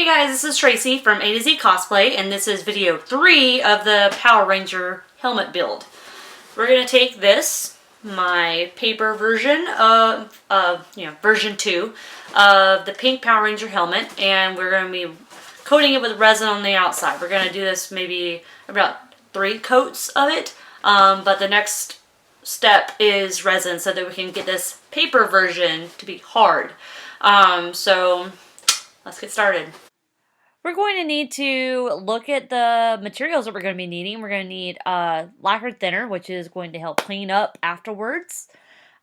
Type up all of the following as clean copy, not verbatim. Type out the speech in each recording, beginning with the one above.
Hey guys, this is Tracy from A to Z Cosplay, and this is video 3 of the Power Ranger helmet build. We're going to take this, my paper version of, version 2 of the pink Power Ranger helmet, and we're going to be coating it with resin on the outside. We're going to do this maybe about 3 coats of it, but the next step is resin so that we can get this paper version to be hard. So let's get started. We're going to need to look at the materials that we're going to be needing. We're going to need lacquer thinner, which is going to help clean up afterwards.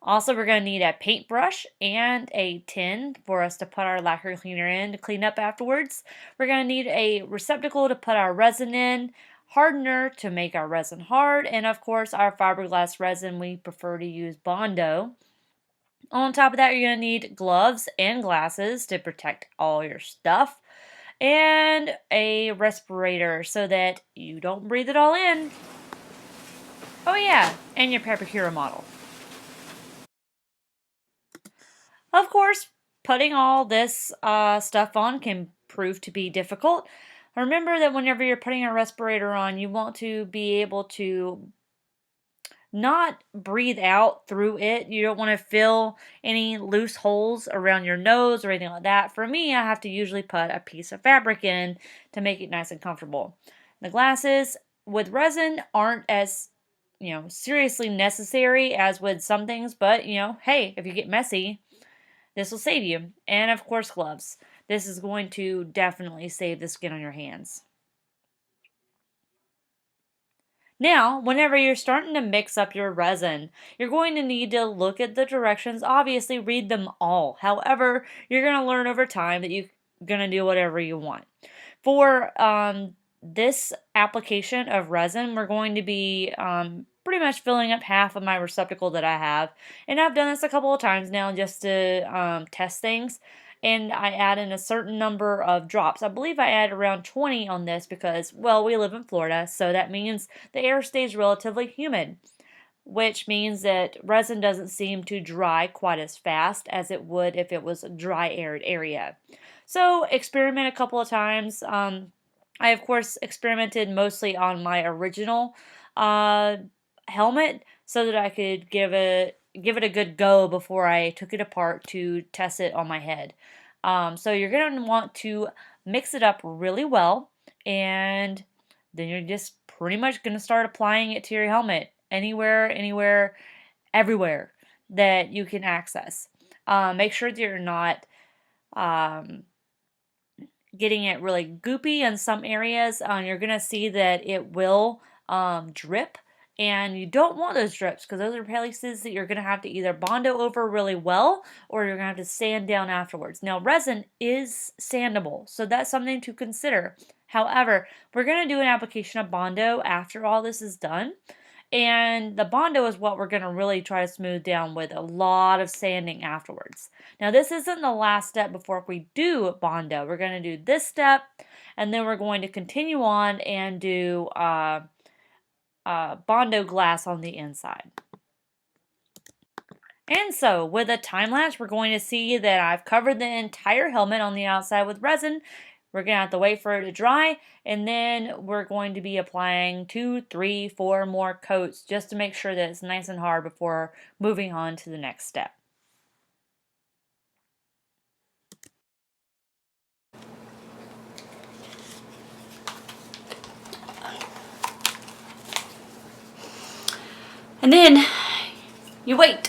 Also, we're going to need a paintbrush and a tin for us to put our lacquer cleaner in to clean up afterwards. We're going to need a receptacle to put our resin in, hardener to make our resin hard, and of course our fiberglass resin. We prefer to use Bondo. On top of that, you're going to need gloves and glasses to protect all your stuff, and a respirator so that you don't breathe it all in. Oh yeah, and your pepakura model. Of course, putting all this stuff on can prove to be difficult. Remember that whenever you're putting a respirator on, you want to be able to not breathe out through it. You don't want to fill any loose holes around your nose or anything like that. For me, I have to usually put a piece of fabric in to make it nice and comfortable. The glasses with resin aren't as, seriously necessary as with some things, but, hey, if you get messy, this will save you. And of course, gloves. This is going to definitely save the skin on your hands. Now, whenever you're starting to mix up your resin, you're going to need to look at the directions. Obviously, read them all. However, you're going to learn over time that you're going to do whatever you want. For this application of resin, we're going to be pretty much filling up half of my receptacle that I have. And I've done this a couple of times now just to test things. And I add in a certain number of drops. I believe I add around 20 on this because, well, we live in Florida, so that means the air stays relatively humid, which means that resin doesn't seem to dry quite as fast as it would if it was a dry, arid area. So experiment a couple of times. I, of course, experimented mostly on my original helmet so that I could give it a good go before I took it apart to test it on my head. So you're going to want to mix it up really well, and then you're just pretty much going to start applying it to your helmet anywhere, everywhere that you can access. Make sure that you're not getting it really goopy in some areas. You're going to see that it will drip. And you don't want those drips because those are places that you're going to have to either Bondo over really well or you're going to have to sand down afterwards. Now, resin is sandable, so that's something to consider. However, we're going to do an application of Bondo after all this is done. And the Bondo is what we're going to really try to smooth down with a lot of sanding afterwards. Now, this isn't the last step before we do Bondo. We're going to do this step, and then we're going to continue on and do Bondo glass on the inside. And so with a time lapse, we're going to see that I've covered the entire helmet on the outside with resin. We're going to have to wait for it to dry, and then we're going to be applying 2, 3, 4 more coats just to make sure that it's nice and hard before moving on to the next step. And then you wait.